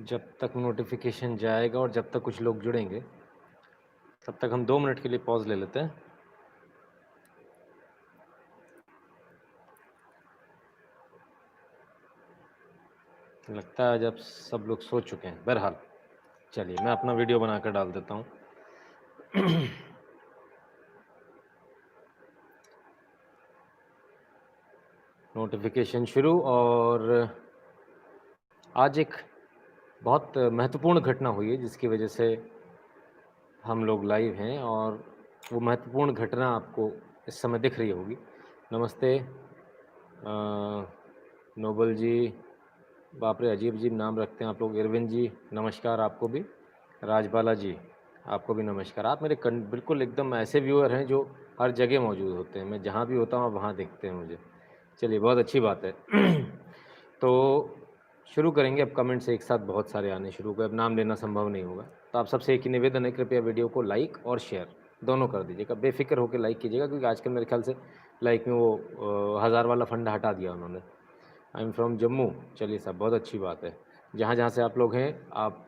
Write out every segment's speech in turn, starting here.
जब तक नोटिफिकेशन जाएगा और जब तक कुछ लोग जुड़ेंगे तब तक हम 2 मिनट के लिए पॉज ले लेते हैं। लगता है जब सब लोग सो चुके हैं। बहरहाल चलिए मैं अपना वीडियो बनाकर डाल देता हूँ। नोटिफिकेशन शुरू। और आज एक बहुत महत्वपूर्ण घटना हुई है जिसकी वजह से हम लोग लाइव हैं, और वो महत्वपूर्ण घटना आपको इस समय दिख रही होगी। नमस्ते नोबल जी, बाप रे अजीब अजीब नाम रखते हैं आप लोग। इरविन जी नमस्कार आपको भी। राजबाला जी आपको भी नमस्कार। आप मेरे बिल्कुल एकदम ऐसे व्यूअर हैं जो हर जगह मौजूद होते हैं। मैं जहाँ भी होता हूँ वहाँ देखते हैं मुझे। चलिए बहुत अच्छी बात है। तो शुरू करेंगे। अब कमेंट्स एक साथ बहुत सारे आने शुरू हुए, अब नाम लेना संभव नहीं होगा। तो आप सबसे एक ही निवेदन है, कृपया वीडियो को लाइक और शेयर दोनों कर दीजिएगा। बेफिक्र होकर लाइक कीजिएगा, क्योंकि आजकल मेरे ख्याल से लाइक में वो 1000 वाला फंड हटा दिया उन्होंने। I am from Jammu. चलिए साहब बहुत अच्छी बात है। जहाँ जहाँ से आप लोग हैं, आप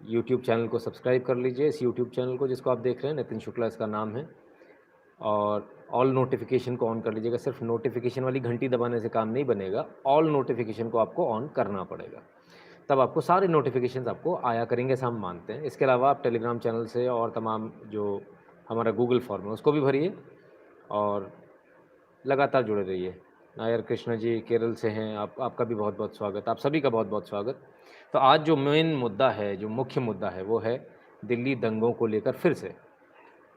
यूट्यूब चैनल को सब्सक्राइब कर लीजिए। इस यूट्यूब चैनल को जिसको आप देख रहे हैं, नितिन शुक्ला इसका नाम है। और ऑल नोटिफिकेशन को ऑन कर लीजिएगा। सिर्फ नोटिफिकेशन वाली घंटी दबाने से काम नहीं बनेगा, ऑल नोटिफिकेशन को आपको ऑन करना पड़ेगा, तब आपको सारे नोटिफिकेशंस आपको आया करेंगे, ऐसा हम मानते हैं। इसके अलावा आप टेलीग्राम चैनल से और तमाम जो हमारा गूगल फॉर्म है उसको भी भरिए और लगातार जुड़े रहिए। नायर कृष्ण जी केरल से हैं, आपका भी बहुत बहुत स्वागत, आप सभी का बहुत बहुत स्वागत। तो आज जो मेन मुद्दा है, जो मुख्य मुद्दा है, वो है दिल्ली दंगों को लेकर फिर से,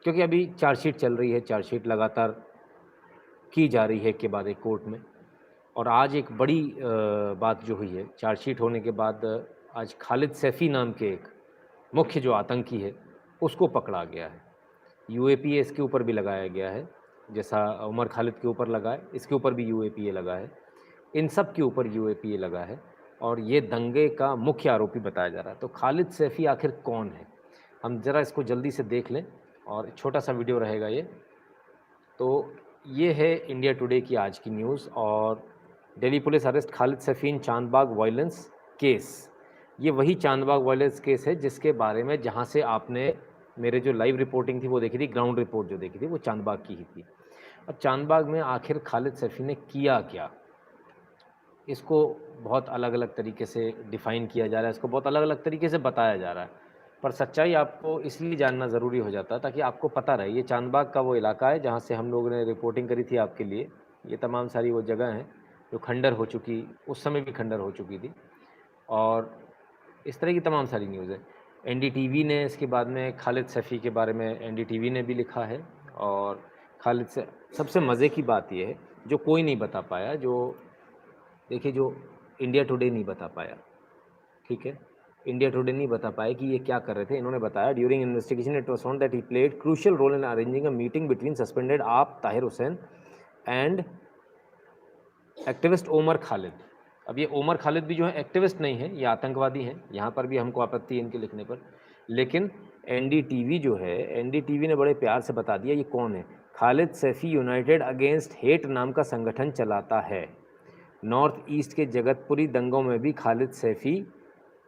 क्योंकि अभी चार्जशीट चल रही है, चार्जशीट लगातार की जा रही है एक के बाद एक कोर्ट में। और आज एक बड़ी बात जो हुई है चार्जशीट होने के बाद, आज खालिद सैफ़ी नाम के एक मुख्य जो आतंकी है उसको पकड़ा गया है। यूएपीए इसके ऊपर भी लगाया गया है, जैसा उमर खालिद के ऊपर लगा है, इसके ऊपर भी यूएपीए लगा है, इन सब के ऊपर यूएपीए लगा है। और ये दंगे का मुख्य आरोपी बताया जा रहा है। तो खालिद सैफ़ी आखिर कौन है, हम ज़रा इसको जल्दी से देख लें, और छोटा सा वीडियो रहेगा ये। तो ये है इंडिया टुडे की आज की न्यूज़। और दिल्ली पुलिस अरेस्ट खालिद सैफ़ी इन चांदबाग वायलेंस केस। ये वही चांदबाग वायलेंस केस है जिसके बारे में, जहाँ से आपने मेरे जो लाइव रिपोर्टिंग थी वो देखी थी, ग्राउंड रिपोर्ट जो देखी थी वो चांदबाग की ही थी। अब चांदबाग में आखिर खालिद सैफ़ी ने किया क्या, इसको बहुत अलग अलग तरीके से डिफ़ाइन किया जा रहा है, इसको बहुत अलग अलग तरीके से बताया जा रहा है। पर सच्चाई आपको इसलिए जानना ज़रूरी हो जाता है ताकि आपको पता रहे। ये चांदबाग का वो इलाका है जहाँ से हम लोगों ने रिपोर्टिंग करी थी आपके लिए। ये तमाम सारी वो जगह हैं जो खंडर हो चुकी, उस समय भी खंडर हो चुकी थी। और इस तरह की तमाम सारी न्यूज़ है। एनडीटीवी ने इसके बाद में खालिद सैफ़ी के बारे में एनडीटीवी ने भी लिखा है। और खालिद से सबसे मज़े की बात ये है, जो कोई नहीं बता पाया, जो देखिए जो इंडिया टुडे नहीं बता पाया, ठीक है, इंडिया टुडे नहीं बता पाया कि ये क्या कर रहे थे। इन्होंने बताया, during investigation it was found that he played crucial role in arranging a meeting between suspended AAP Tahir Hussain and activist Omar Khalid. अब ये ओमर खालिद भी जो है एक्टिविस्ट नहीं है, ये आतंकवादी हैं। यहाँ पर भी हमको आपत्ति है इनके लिखने पर। लेकिन एनडीटीवी जो है, एनडीटीवी ने बड़े प्यार से बता दिया ये कौन है। Khalid Saifi United against hate नाम का संगठन चलाता है। नॉर्थ ईस्ट के जगतपुरी दंगों में भी खालिद सैफ़ी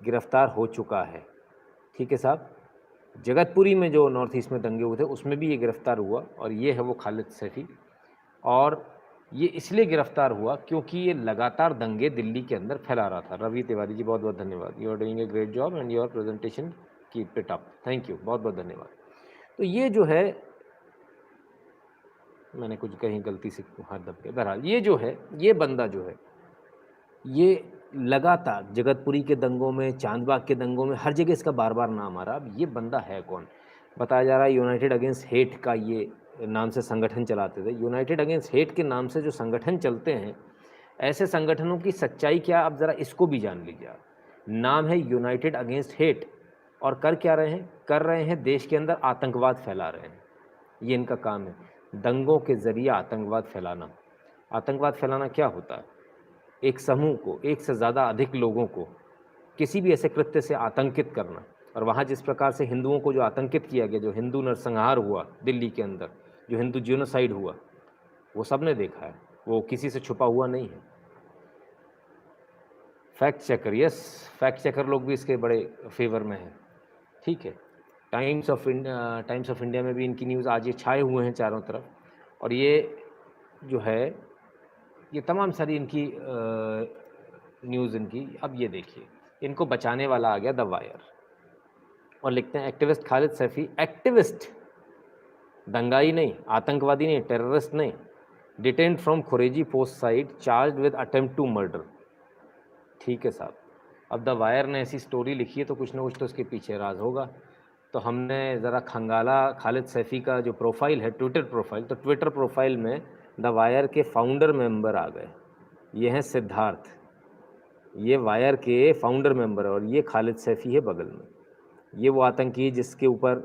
गिरफ्तार हो चुका है। ठीक है साहब, जगतपुरी में जो नॉर्थ ईस्ट में दंगे हुए थे उसमें भी ये गिरफ्तार हुआ, और ये है वो खालिद सैफ़ी। और ये इसलिए गिरफ्तार हुआ क्योंकि ये लगातार दंगे दिल्ली के अंदर फैला रहा था। रवि तिवारी जी बहुत बहुत धन्यवाद, you are doing a great job and your presentation keep it up, thank you, बहुत बहुत धन्यवाद। तो ये जो है, मैंने कुछ कहीं गलती से हाथ दब गया। बहरहाल ये जो है, ये बंदा जो है, ये लगातार जगतपुरी के दंगों में, चांदबाग के दंगों में, हर जगह इसका बार बार नाम आ रहा। अब ये बंदा है कौन, बताया जा रहा है यूनाइटेड अगेंस्ट हेट का ये नाम से संगठन चलाते थे। यूनाइटेड अगेंस्ट हेट के नाम से जो संगठन चलते हैं, ऐसे संगठनों की सच्चाई क्या, अब ज़रा इसको भी जान लीजिए आप। नाम है यूनाइटेड अगेंस्ट हेट, और कर क्या रहे हैं, कर रहे हैं देश के अंदर आतंकवाद फैला रहे हैं। ये इनका काम है, दंगों के ज़रिए आतंकवाद फैलाना। आतंकवाद फैलाना क्या होता है, एक समूह को, एक से ज़्यादा अधिक लोगों को किसी भी ऐसे कृत्य से आतंकित करना। और वहाँ जिस प्रकार से हिंदुओं को जो आतंकित किया गया, जो हिंदू नरसंहार हुआ दिल्ली के अंदर, जो हिंदू जीनोसाइड हुआ, वो सब ने देखा है, वो किसी से छुपा हुआ नहीं है। Fact checker, yes, fact checker लोग भी इसके बड़े फेवर में हैं, ठीक है। टाइम्स ऑफ इंडिया में भी इनकी न्यूज़ आज ये छाए हुए हैं चारों तरफ, और ये जो है ये तमाम सारी इनकी न्यूज़ इनकी। अब ये देखिए, इनको बचाने वाला आ गया द वायर, और लिखते हैं एक्टिविस्ट खालिद सैफी, एक्टिविस्ट, दंगाई नहीं, आतंकवादी नहीं, टेररिस्ट नहीं, detained from Khureji post site, charge with attempt to murder. ठीक है साहब, अब द वायर ने ऐसी स्टोरी लिखी है तो कुछ ना कुछ तो इसके पीछे राज होगा। तो हमने ज़रा खंगाला खालिद सैफी का जो प्रोफाइल है, ट्विटर प्रोफाइल, तो ट्विटर प्रोफाइल में द वायर के फाउंडर मेंबर आ गए। ये हैं सिद्धार्थ, ये वायर के फाउंडर मेंबर है, और ये खालिद सैफी है बगल में। ये वो आतंकी जिसके ऊपर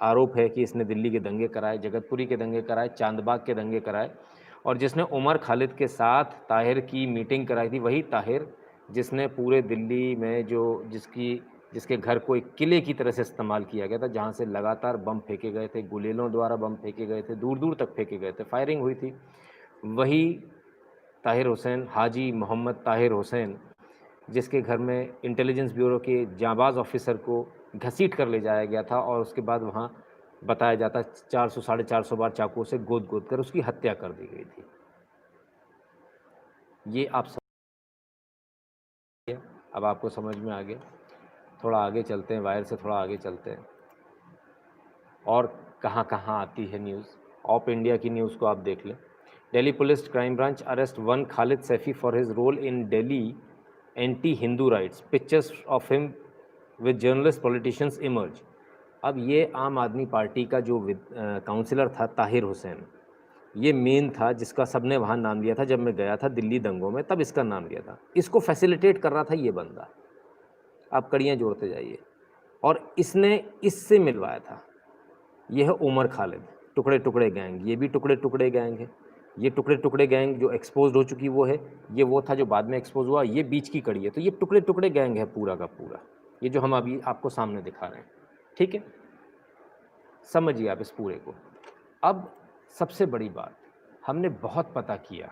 आरोप है कि इसने दिल्ली के दंगे कराए, जगतपुरी के दंगे कराए, चांदबाग के दंगे कराए, और जिसने उमर खालिद के साथ ताहिर की मीटिंग कराई थी, वही ताहिर जिसने पूरे दिल्ली में जिसके घर को एक किले की तरह से इस्तेमाल किया गया था, जहाँ से लगातार बम फेंके गए थे, गुलेलों द्वारा बम फेंके गए थे, दूर दूर तक फेंके गए थे, फायरिंग हुई थी, वही ताहिर हुसैन, हाजी मोहम्मद ताहिर हुसैन, जिसके घर में इंटेलिजेंस ब्यूरो के जांबाज ऑफिसर को घसीट कर ले जाया गया था, और उसके बाद वहाँ बताया जाता 400 साढ़े 400 बार चाकुओं से गोद गोद कर उसकी हत्या कर दी गई थी। ये आप समझिए, अब आपको समझ में आ गया। थोड़ा आगे चलते हैं, वायर से थोड़ा आगे चलते हैं, और कहाँ कहाँ आती है न्यूज़। ऑप इंडिया की न्यूज़ को आप देख लें। Delhi police crime branch arrest one Khalid Saifi for his role in Delhi anti Hindu riots, pictures of him with journalist politicians emerge. अब ये आम आदमी पार्टी का जो काउंसिलर था ताहिर हुसैन, ये मेन था जिसका सबने वहाँ नाम लिया था। जब मैं गया था दिल्ली दंगों में तब इसका नाम लिया था। इसको फैसिलिटेट कर रहा था ये बंदा, आप कड़ियाँ जोड़ते जाइए, और इसने इससे मिलवाया था। ये है उमर खालिद, टुकड़े टुकड़े गैंग, ये भी टुकड़े टुकड़े गैंग है। ये टुकड़े टुकड़े गैंग जो एक्सपोज हो चुकी वो है, ये वो था जो बाद में एक्सपोज हुआ, ये बीच की कड़ी है। तो ये टुकड़े टुकड़े गैंग है पूरा का पूरा, ये जो हम अभी आपको सामने दिखा रहे हैं, ठीक है। समझिए आप इस पूरे को। अब सबसे बड़ी बात, हमने बहुत पता किया,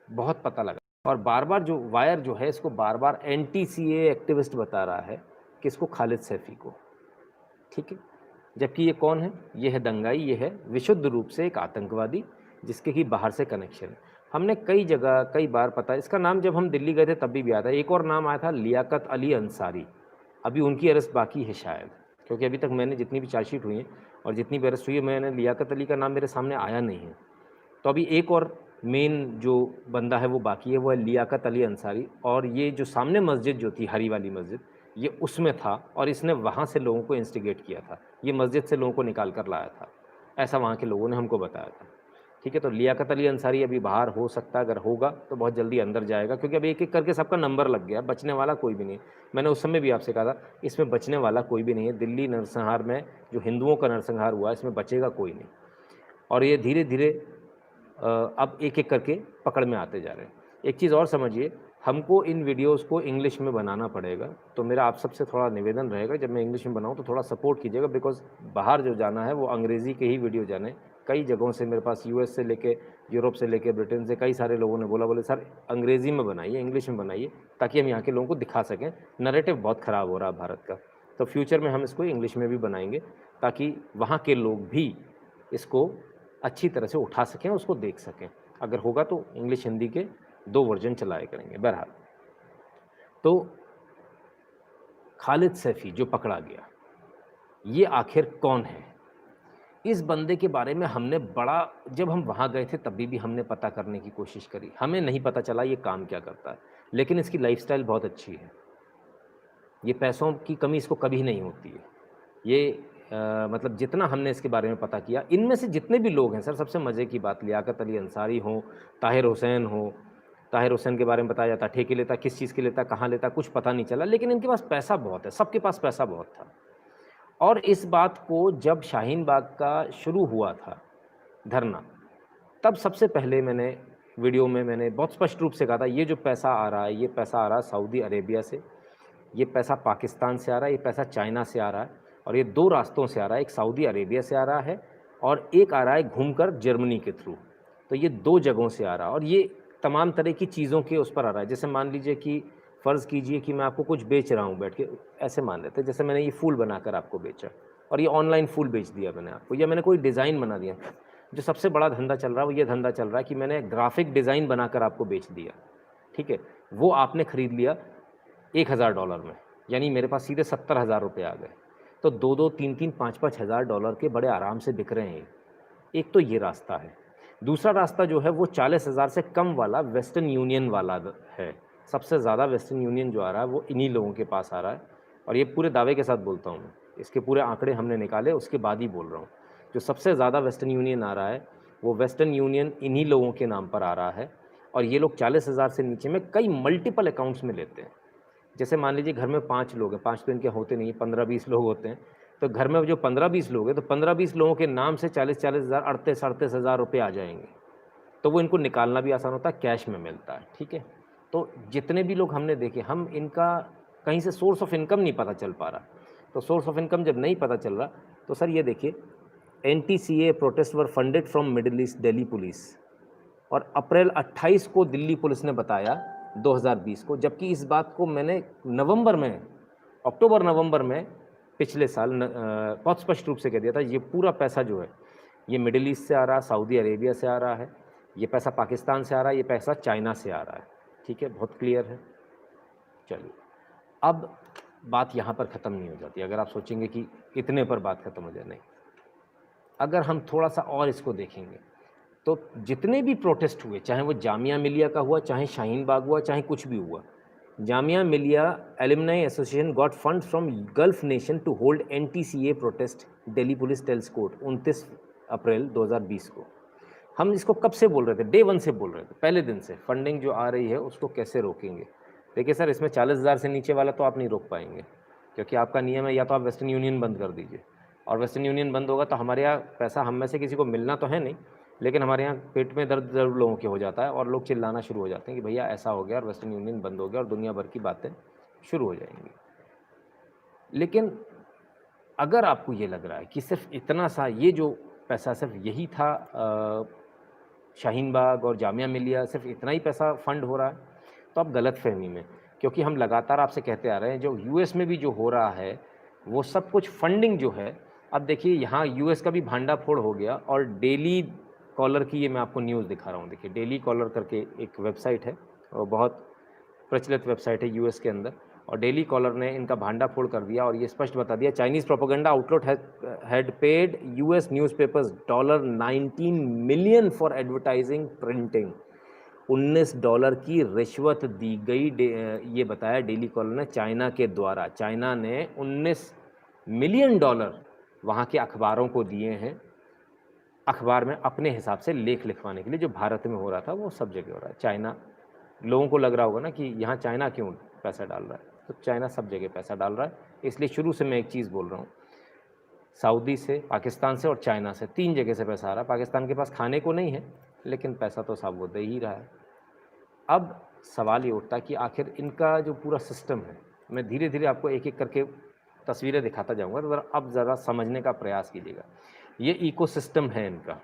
बहुत पता लगा, और बार बार जो वायर जो है इसको बार बार एंटी सीए एक्टिविस्ट बता रहा है, किसको? खालिद सैफी को, ठीक है। जबकि ये कौन है? ये है दंगाई, ये है विशुद्ध रूप से एक आतंकवादी जिसके कि बाहर से कनेक्शन है। हमने कई जगह कई बार पता, इसका नाम जब हम दिल्ली गए थे तब भी आया था। एक और नाम आया था लियाकत अली अंसारी, अभी उनकी अरेस्ट बाकी है शायद, क्योंकि अभी तक मैंने जितनी भी चार्जशीट हुई है और जितनी भी अरेस्ट हुई है, मैंने लियाकत अली का नाम मेरे सामने आया नहीं है। तो अभी एक और मेन जो बंदा है वो बाकी है, वो है लियाकत अली अंसारी। और ये जो सामने मस्जिद जो थी, हरी वाली मस्जिद, ये उसमें था, और इसने वहाँ से लोगों को इंस्टिगेट किया था, ये मस्जिद से लोगों को निकाल कर लाया था, ऐसा वहाँ के लोगों ने हमको बताया था, ठीक है। तो लियाकत अली अंसारी अभी बाहर हो सकता है, अगर होगा तो बहुत जल्दी अंदर जाएगा, क्योंकि अभी एक एक करके सबका नंबर लग गया, बचने वाला कोई भी नहीं। मैंने उस समय भी आपसे कहा था, इसमें बचने वाला कोई भी नहीं है। दिल्ली नरसंहार में जो हिंदुओं का नरसंहार हुआ, इसमें बचेगा कोई नहीं, और ये धीरे धीरे अब एक एक करके पकड़ में आते जा रहे हैं। एक चीज़ और समझिए, हमको इन वीडियोस को इंग्लिश में बनाना पड़ेगा, तो मेरा आप सबसे थोड़ा निवेदन रहेगा, जब मैं इंग्लिश में बनाऊं तो थोड़ा सपोर्ट कीजिएगा, बिकॉज बाहर जो जाना है वो अंग्रेज़ी के ही वीडियो जाने। कई जगहों से मेरे पास यूएस से लेके यूरोप से लेके ब्रिटेन से कई सारे लोगों ने बोले सर अंग्रेज़ी में बनाइए, इंग्लिश में बनाइए, ताकि हम यहाँ के लोगों को दिखा सकें। नरेटिव बहुत ख़राब हो रहा है भारत का, तो फ्यूचर में हम इसको इंग्लिश में भी बनाएंगे, ताकि वहाँ के लोग भी इसको अच्छी तरह से उठा सकें, उसको देख सकें। अगर होगा तो इंग्लिश हिंदी के 2 वर्जन चलाए करेंगे। बहरहाल, तो खालिद सैफी जो पकड़ा गया, ये आखिर कौन है? इस बंदे के बारे में हमने बड़ा, जब हम वहाँ गए थे तभी भी हमने पता करने की कोशिश करी, हमें नहीं पता चला ये काम क्या करता है, लेकिन इसकी लाइफस्टाइल बहुत अच्छी है। ये पैसों की कमी इसको कभी नहीं होती है। ये मतलब जितना हमने इसके बारे में पता किया, इनमें से जितने भी लोग हैं सर, सबसे मज़े की बात, लियाकत अली अंसारी हो, ताहिर हुसैन हो, ताहिर हुसैन के बारे में बताया जाता, ठेके लेता, किस चीज़ के लेता, कहाँ लेता, कुछ पता नहीं चला, लेकिन इनके पास पैसा बहुत है, सबके पास पैसा बहुत था। और इस बात को जब शाहीन बाग का शुरू हुआ था धरना, तब सबसे पहले मैंने वीडियो में मैंने बहुत स्पष्ट रूप से कहा था, ये जो पैसा आ रहा है, ये पैसा आ रहा है सऊदी अरेबिया से, ये पैसा पाकिस्तान से आ रहा है, ये पैसा चाइना से आ रहा है, और ये 2 रास्तों से आ रहा है, एक सऊदी अरेबिया से आ रहा है और एक आ रहा है घूमकर जर्मनी के थ्रू। तो ये 2 जगहों से आ रहा है, और ये तमाम तरह की चीज़ों के उस पर आ रहा है। जैसे मान लीजिए कि फ़र्ज़ कीजिए कि मैं आपको कुछ बेच रहा हूँ बैठ के, ऐसे मान लेते हैं, जैसे मैंने ये फूल बनाकर आपको बेचा और ये ऑनलाइन फूल बेच दिया मैंने आपको, या मैंने कोई डिज़ाइन बना दिया। जो सबसे बड़ा धंधा चल रहा है वो ये धंधा चल रहा है कि मैंने ग्राफ़िक डिज़ाइन बनाकर आपको बेच दिया, ठीक है? वो आपने खरीद लिया $1000 में, यानी मेरे पास सीधे ₹70,000 आ गए। तो 2-2, 3-3, 5-5 हज़ार डॉलर के बड़े आराम से बिक रहे हैं। एक तो ये रास्ता है। दूसरा रास्ता जो है वो 40,000 से कम वाला वेस्टर्न यूनियन वाला है। सबसे ज़्यादा वेस्टर्न यूनियन जो आ रहा है वो इन्हीं लोगों के पास आ रहा है, और ये पूरे दावे के साथ बोलता हूँ मैं। इसके पूरे आंकड़े हमने निकाले, उसके बाद ही बोल रहा हूँ। जो सबसे ज़्यादा वेस्टर्न यूनियन आ रहा है, वो वेस्टर्न यूनियन इन्हीं लोगों के नाम पर आ रहा है, और ये लोग 40,000 से नीचे में कई मल्टीपल अकाउंट्स में लेते हैं। जैसे मान लीजिए घर में 5 लोग हैं, 5 तो इनके होते नहीं हैं, 15-20 लोग होते हैं। तो घर में जो 15-20 लोग हैं, तो 15-20 लोगों के नाम से 40-40 हज़ार, 38-38 हज़ार रुपये आ जाएँगे। तो वो इनको निकालना भी आसान होता है, कैश में मिलता है, ठीक है? तो जितने भी लोग हमने देखे, हम इनका कहीं से सोर्स ऑफ इनकम नहीं पता चल पा रहा। तो सोर्स ऑफ इनकम जब नहीं पता चल रहा, तो सर ये देखिए, NTCA protest were funded from middle east Delhi police, और अप्रैल 28 को दिल्ली पुलिस ने बताया 2020 को, जबकि इस बात को मैंने नवंबर में, अक्टूबर-नवंबर में पिछले साल बहुत स्पष्ट रूप से कह दिया था, ये पूरा पैसा जो है, ये मिडल ईस्ट से आ रहा है, सऊदी अरेबिया से आ रहा है, ये पैसा पाकिस्तान से आ रहा है, ये पैसा चाइना से आ रहा है, ठीक है? बहुत क्लियर है। चलिए, अब बात यहाँ पर ख़त्म नहीं हो जाती। अगर आप सोचेंगे कि इतने पर बात ख़त्म हो जाए, नहीं। अगर हम थोड़ा-सा और इसको देखेंगे, तो जितने भी प्रोटेस्ट हुए, चाहे वो जामिया मिलिया का हुआ, चाहे शाहीन बाग हुआ, चाहे कुछ भी हुआ, Jamia Millia alumni association got fund from Gulf nation to hold anti CAA protest, Delhi police tells court, 29 अप्रैल 2020 को। हम इसको कब से बोल रहे थे? डे 1 से बोल रहे थे, पहले दिन से। फंडिंग जो आ रही है उसको कैसे रोकेंगे? देखिए सर, इसमें 40,000 से नीचे वाला तो आप नहीं रोक पाएंगे, क्योंकि आपका नियम है या तो आप वेस्टर्न यूनियन बंद कर दीजिए, और वेस्टर्न यूनियन बंद होगा तो हमारे यहाँ पैसा हम में से किसी को मिलना तो है नहीं, लेकिन हमारे यहाँ पेट में दर्द ज़रूर लोगों के हो जाता है, और लोग चिल्लाना शुरू हो जाते हैं कि भैया ऐसा हो गया और वेस्टर्न यूनियन बंद हो गया, और दुनिया भर की बातें शुरू हो जाएंगी। लेकिन अगर आपको ये लग रहा है कि सिर्फ इतना सा, ये जो पैसा सिर्फ यही था, शाहीन बाग और जामिया मिलिया, सिर्फ इतना ही पैसा फंड हो रहा है, तो आप गलतफ़हमी में, क्योंकि हम लगातार आपसे कहते आ रहे हैं, जो यूएस में भी जो हो रहा है, वो सब कुछ फंडिंग जो है, अब देखिए यहाँ यूएस का भी भांडाफोड़ हो गया, और डेली कॉलर की ये मैं आपको न्यूज़ दिखा रहा हूँ। देखिए, डेली कॉलर करके एक वेबसाइट है, और बहुत प्रचलित वेबसाइट है यूएस के अंदर, और डेली कॉलर ने इनका भांडाफोड़ कर दिया और ये स्पष्ट बता दिया, Chinese propaganda outlet had paid US newspapers $19 million for advertising printing. $19 की रिश्वत दी गई, ये बताया डेली कॉलर ने, चाइना के द्वारा। चाइना ने $19 मिलियन वहाँ के अखबारों को दिए हैं, अखबार में अपने हिसाब से लेख लिखवाने के लिए। जो भारत में हो रहा था वो सब जगह हो रहा है। चाइना, लोगों को लग रहा होगा ना कि यहाँ चाइना क्यों पैसा डाल रहा है, तो चाइना सब जगह पैसा डाल रहा है। इसलिए शुरू से मैं एक चीज़ बोल रहा हूँ, सऊदी से, पाकिस्तान से और चाइना से, 3 जगह से पैसा आ रहा है। पाकिस्तान के पास खाने को नहीं है, लेकिन पैसा तो साहब वो दे ही रहा है। अब सवाल ये उठता है कि आखिर इनका जो पूरा सिस्टम है, मैं धीरे-धीरे आपको एक-एक करके तस्वीरें दिखाता जाऊँगा, तो अब ज़रा समझने का प्रयास कीजिएगा। ये इकोसिस्टम है इनका।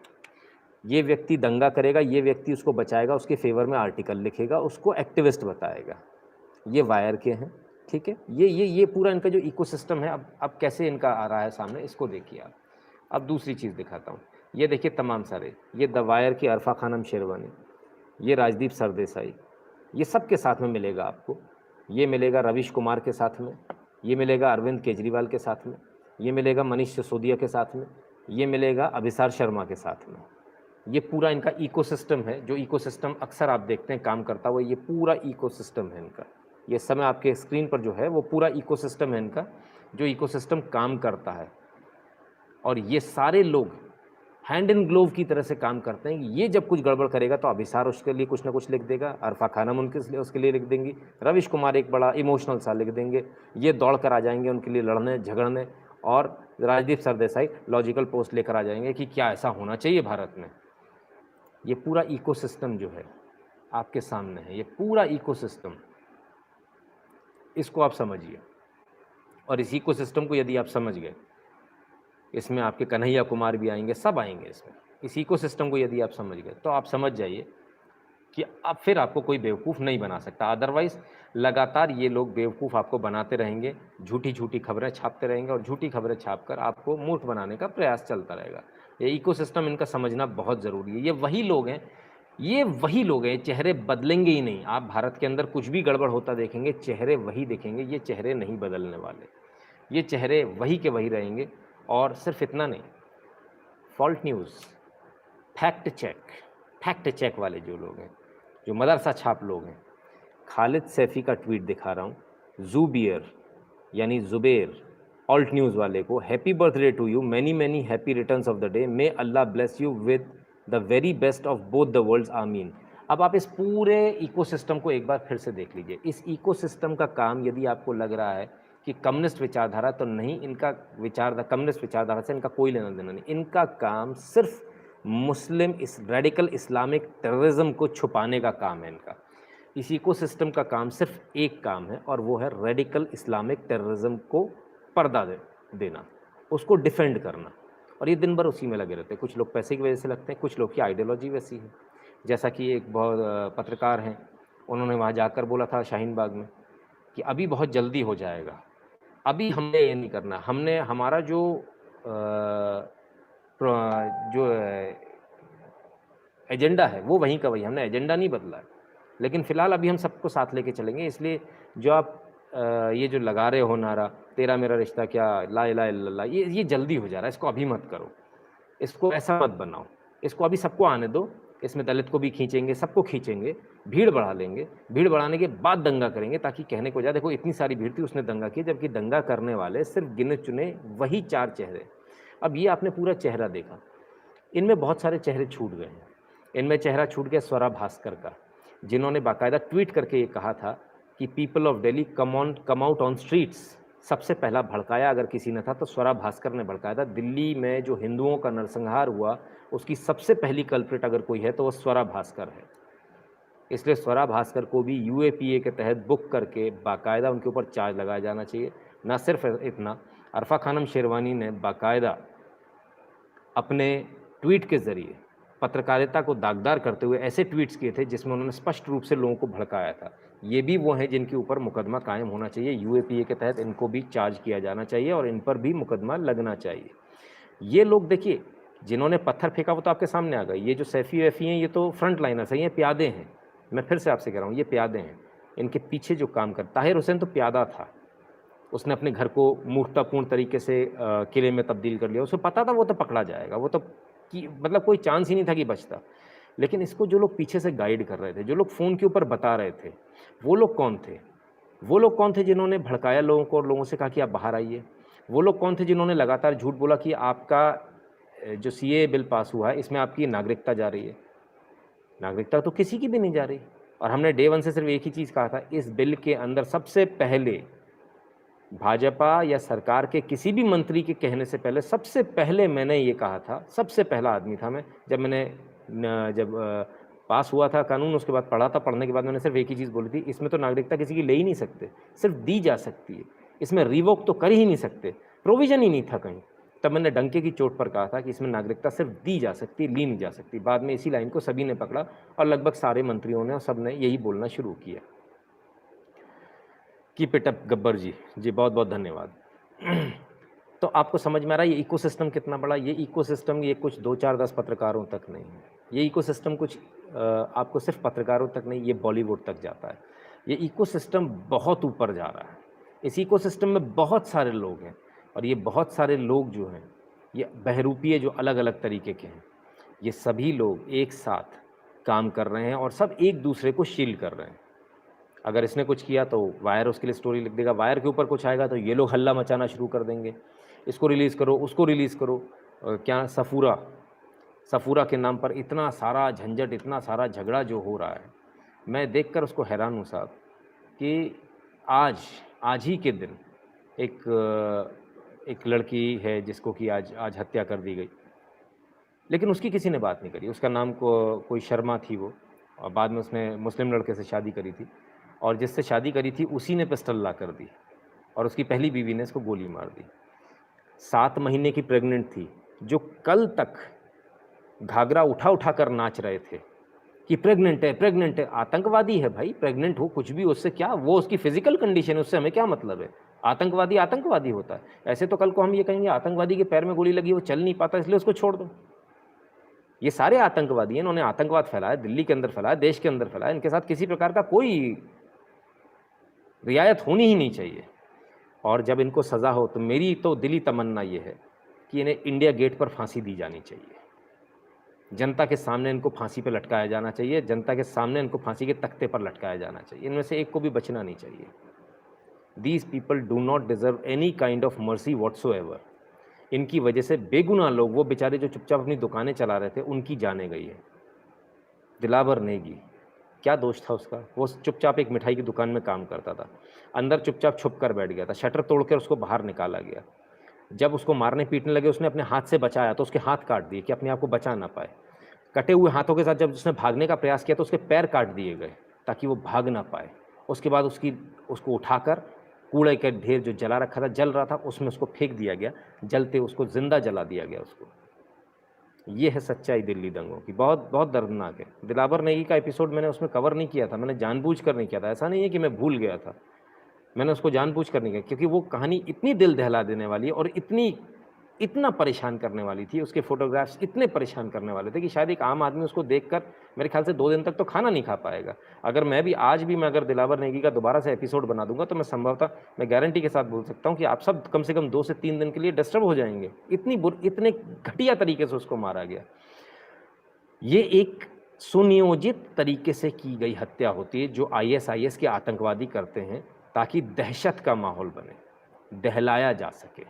ये व्यक्ति दंगा करेगा, ये व्यक्ति उसको बचाएगा, उसके फ़ेवर में आर्टिकल लिखेगा, उसको एक्टिविस्ट बताएगा। ये वायर के हैं, ठीक है? ये पूरा इनका जो इकोसिस्टम है, अब कैसे इनका आ रहा है सामने, इसको देखिए आप। अब दूसरी चीज़ दिखाता हूँ। ये देखिए तमाम सारे, ये द वायर की अरफा खानम शेरवानी, ये राजदीप सरदेसाई, ये सब के साथ में मिलेगा आपको। ये मिलेगा रवीश कुमार के साथ में, ये मिलेगा अरविंद केजरीवाल के साथ में, ये मिलेगा मनीष सिसोदिया के साथ में, ये मिलेगा अभिसार शर्मा के साथ में। ये पूरा इनका इकोसिस्टम है, जो इकोसिस्टम अक्सर आप देखते हैं काम करता हुआ, ये पूरा इकोसिस्टम है इनका। ये समय आपके स्क्रीन पर जो है वो पूरा इकोसिस्टम है इनका, जो इकोसिस्टम काम करता है। और ये सारे लोग हैंड इन ग्लोव की तरह से काम करते हैं। ये जब कुछ गड़बड़ करेगा तो अभिसार उसके लिए कुछ ना कुछ लिख देगा, अरफा खानम उसके लिए लिख देंगी, रवीश कुमार एक बड़ा इमोशनल सा लिख देंगे, ये दौड़ कर आ जाएंगे उनके लिए लड़ने झगड़ने, और राजदीप सरदेसाई लॉजिकल पोस्ट लेकर आ जाएंगे कि क्या ऐसा होना चाहिए भारत में। ये पूरा इकोसिस्टम जो है आपके सामने है, ये पूरा इकोसिस्टम, इसको आप समझिए। और इस इकोसिस्टम को यदि आप समझ गए, इसमें आपके कन्हैया कुमार भी आएंगे, सब आएंगे इसमें। इस इकोसिस्टम को यदि आप समझ गए तो आप समझ जाइए कि अब फिर आपको कोई बेवकूफ़ नहीं बना सकता। अदरवाइज़ लगातार ये लोग बेवकूफ़ आपको बनाते रहेंगे, झूठी-झूठी खबरें छापते रहेंगे और झूठी खबरें छापकर आपको मूर्ख बनाने का प्रयास चलता रहेगा। ये इकोसिस्टम इनका समझना बहुत ज़रूरी है। ये वही लोग हैं, चेहरे बदलेंगे ही नहीं। आप भारत के अंदर कुछ भी गड़बड़ होता देखेंगे, चेहरे वही दिखेंगे, ये चेहरे नहीं बदलने वाले। ये चेहरे वही के वही रहेंगे और सिर्फ़ इतना नहीं, फ़ॉल्ट न्यूज़, फैक्ट चेक वाले जो लोग हैं, जो मदरसा छाप लोग हैं, खालिद सैफ़ी का ट्वीट दिखा रहा हूँ, ज़ुबियर यानी ज़ुबैर ऑल्ट न्यूज़ वाले को, happy birthday to you, many many happy returns of the day, may Allah bless you with the very best of both the worlds, आमीन। अब आप इस पूरे इकोसिस्टम को एक बार फिर से देख लीजिए। इस इकोसिस्टम का काम, यदि आपको लग रहा है कि कम्युनिस्ट विचारधारा, तो नहीं, इनका कम्युनिस्ट विचारधारा से इनका कोई लेना देना नहीं। इनका काम सिर्फ मुस्लिम रेडिकल इस्लामिक टेररिज्म को छुपाने का काम है इनका। इस इकोसिस्टम का काम सिर्फ एक काम है और वो है रेडिकल इस्लामिक टेररिज्म को पर्दा देना, उसको डिफेंड करना। और ये दिन भर उसी में लगे रहते हैं। कुछ लोग पैसे की वजह से लगते हैं, कुछ लोग की आइडियोलॉजी वैसी है। जैसा कि एक बहुत पत्रकार हैं, उन्होंने वहाँ जाकर बोला था शाहीन बाग में कि अभी बहुत जल्दी हो जाएगा, अभी हमने ये नहीं करना, हमने हमारा जो एजेंडा है वो वहीं का वही, हमने एजेंडा नहीं बदला है। लेकिन फ़िलहाल अभी हम सबको साथ लेके चलेंगे, इसलिए जो आप ये जो लगा रहे हो नारा, तेरा मेरा रिश्ता क्या, ला इलाहा इल्लल्लाह, ये जल्दी हो जा रहा है, इसको अभी मत करो, इसको ऐसा मत बनाओ, इसको अभी सबको आने दो, इसमें दलित को भी खींचेंगे, सबको खींचेंगे, भीड़ बढ़ा लेंगे, भीड़ बढ़ाने के बाद दंगा करेंगे, ताकि कहने को जाए देखो इतनी सारी भीड़ थी, उसने दंगा किया, जबकि दंगा करने वाले सिर्फ गिने चुने वही 4 चेहरे। अब ये आपने पूरा चेहरा देखा, इनमें बहुत सारे चेहरे छूट गए हैं। इनमें चेहरा छूट गया स्वरा भास्कर का, जिन्होंने बाकायदा ट्वीट करके ये कहा था कि people of Delhi come out on streets. सबसे पहला भड़काया अगर किसी ने था तो स्वरा भास्कर ने भड़काया था। दिल्ली में जो हिंदुओं का नरसंहार हुआ, उसकी सबसे पहली कल्प्रिट अगर कोई है तो वो स्वरा भास्कर है। इसलिए स्वरा भास्कर को भी यूएपीए के तहत बुक करके बाकायदा उनके ऊपर चार्ज लगाया जाना चाहिए। ना सिर्फ इतना, अरफा खानम शेरवानी ने बाकायदा अपने ट्वीट के ज़रिए पत्रकारिता को दागदार करते हुए ऐसे ट्वीट्स किए थे जिसमें उन्होंने स्पष्ट रूप से लोगों को भड़काया था। ये भी वो हैं जिनके ऊपर मुकदमा कायम होना चाहिए, यूएपीए के तहत इनको भी चार्ज किया जाना चाहिए और इन पर भी मुकदमा लगना चाहिए। ये लोग देखिए, जिन्होंने पत्थर फेंका वो तो आपके सामने आ गए। ये जो सैफ़ी वैफ़ी हैं, ये तो फ्रंट लाइनर्स हैं, ये प्यादे हैं। मैं फिर से आपसे कह रहा हूँ, ये प्यादे हैं। इनके पीछे जो काम कर, ताहिर हुसैन तो प्यादा था, उसने अपने घर को मूर्खतापूर्ण तरीके से किले में तब्दील कर लिया। उसे पता था वो तो पकड़ा जाएगा, वो तो कि मतलब कोई चांस ही नहीं था कि बचता। लेकिन इसको जो लोग पीछे से गाइड कर रहे थे, जो लोग फ़ोन के ऊपर बता रहे थे, वो लोग कौन थे? वो लोग कौन थे जिन्होंने भड़काया लोगों को और लोगों से कहा कि आप बाहर आइए? वो लोग कौन थे जिन्होंने लगातार झूठ बोला कि आपका जो सीएए बिल पास हुआ है, इसमें आपकी नागरिकता जा रही है? नागरिकता तो किसी की भी नहीं जा रही। और हमने डे 1 से सिर्फ एक ही चीज़ कहा था, इस बिल के अंदर सबसे पहले भाजपा या सरकार के किसी भी मंत्री के कहने से पहले सबसे पहले मैंने ये कहा था, सबसे पहला आदमी था मैं, जब पास हुआ था कानून, उसके बाद पढ़ा था, पढ़ने के बाद मैंने सिर्फ एक ही चीज़ बोली थी, इसमें तो नागरिकता किसी की ले ही नहीं सकते, सिर्फ दी जा सकती है, इसमें रिवोक तो कर ही नहीं सकते, प्रोविज़न ही नहीं था कहीं। तब मैंने डंके की चोट पर कहा था कि इसमें नागरिकता सिर्फ दी जा सकती है, ली नहीं जा सकती। बाद में इसी लाइन को सभी ने पकड़ा और लगभग सारे मंत्रियों ने और सब ने यही बोलना शुरू किया। कीप इट अप गब्बर जी, जी बहुत बहुत धन्यवाद। तो आपको समझ में आ रहा है ये इकोसिस्टम कितना बड़ा। ये इकोसिस्टम ये कुछ 2-4-10 पत्रकारों तक नहीं है। ये इकोसिस्टम कुछ आपको सिर्फ पत्रकारों तक नहीं, ये बॉलीवुड तक जाता है। ये इकोसिस्टम बहुत ऊपर जा रहा है। इस इकोसिस्टम में बहुत सारे लोग हैं और ये बहुत सारे लोग जो हैं, ये बहरूपिये जो अलग अलग तरीके के हैं, ये सभी लोग एक साथ काम कर रहे हैं और सब एक दूसरे को शील्ड कर रहे हैं। अगर इसने कुछ किया तो वायर उसके लिए स्टोरी लिख देगा, वायर के ऊपर कुछ आएगा तो ये लोग हल्ला मचाना शुरू कर देंगे, इसको रिलीज़ करो, उसको रिलीज़ करो। क्या सफ़ूरा के नाम पर इतना सारा झंझट, इतना सारा झगड़ा जो हो रहा है, मैं देखकर उसको हैरान हूँ साहब कि आज ही के दिन एक लड़की है जिसको कि आज हत्या कर दी गई, लेकिन उसकी किसी ने बात नहीं करी। उसका नाम कोई शर्मा थी वो, और बाद में उसने मुस्लिम लड़के से शादी करी थी और जिससे शादी करी थी उसी ने पिस्टल ला कर दी और उसकी पहली बीवी ने इसको गोली मार दी। 7 महीने की प्रेग्नेंट थी, जो कल तक घाघरा उठा उठा कर नाच रहे थे कि प्रेग्नेंट है। आतंकवादी है भाई, प्रेग्नेंट हो कुछ भी, उससे क्या, वो उसकी फिजिकल कंडीशन है, उससे हमें क्या मतलब है। आतंकवादी आतंकवादी होता है। ऐसे तो कल को हम ये कहेंगे आतंकवादी के पैर में गोली लगी, वो चल नहीं पाता इसलिए उसको छोड़ दो। ये सारे आतंकवादी हैं, इन्होंने आतंकवाद फैलाया, दिल्ली के अंदर फैलाया, देश के अंदर फैलाया, इनके साथ किसी प्रकार का कोई रियायत होनी ही नहीं चाहिए। और जब इनको सज़ा हो तो मेरी तो दिली तमन्ना ये है कि इन्हें इंडिया गेट पर फांसी दी जानी चाहिए। जनता के सामने इनको फांसी पर लटकाया जाना चाहिए, जनता के सामने इनको फांसी के तख्ते पर लटकाया जाना चाहिए। इनमें से एक को भी बचना नहीं चाहिए। These people do not deserve any kind of mercy whatsoever. इनकी वजह से बेगुनाह लोग, वो बेचारे जो चुपचाप अपनी दुकानें चला रहे थे, उनकी जाने गई है। दिलावर नेगी, क्या दोष था उसका? वो चुपचाप एक मिठाई की दुकान में काम करता था, अंदर चुपचाप छुप कर बैठ गया था, शटर तोड़कर उसको बाहर निकाला गया। जब उसको मारने पीटने लगे, उसने अपने हाथ से बचाया तो उसके हाथ काट दिए कि अपने आप को बचा ना पाए। कटे हुए हाथों के साथ जब उसने भागने का प्रयास किया तो उसके पैर काट दिए गए ताकि वो भाग ना पाए। उसके बाद उसको उठाकर कूड़े का ढेर जो जला रखा था, जल रहा था, उसमें उसको फेंक दिया गया, जलते उसको जिंदा जला दिया गया उसको। ये है सच्चाई दिल्ली दंगों की, बहुत बहुत दर्दनाक है। दिलावर नेगी का एपिसोड मैंने उसमें कवर नहीं किया था, मैंने जानबूझकर नहीं किया था। ऐसा नहीं है कि मैं भूल गया था, मैंने उसको जानबूझकर नहीं किया, क्योंकि वो कहानी इतनी दिल दहला देने वाली है और इतना परेशान करने वाली थी, उसके फोटोग्राफ्स इतने परेशान करने वाले थे कि शायद एक आम आदमी उसको देखकर मेरे ख्याल से 2 दिन तक तो खाना नहीं खा पाएगा। अगर मैं भी आज भी मैं अगर दिलावर नेगी का दोबारा से एपिसोड बना दूंगा तो मैं संभवतः, मैं गारंटी के साथ बोल सकता हूँ कि आप सब कम से कम 2 से 3 दिन के लिए डिस्टर्ब हो जाएंगे। इतने घटिया तरीके से उसको मारा गया। ये एक सुनियोजित तरीके से की गई हत्या होती है जो ISIS के आतंकवादी करते हैं ताकि दहशत का माहौल बने, दहलाया जा सके।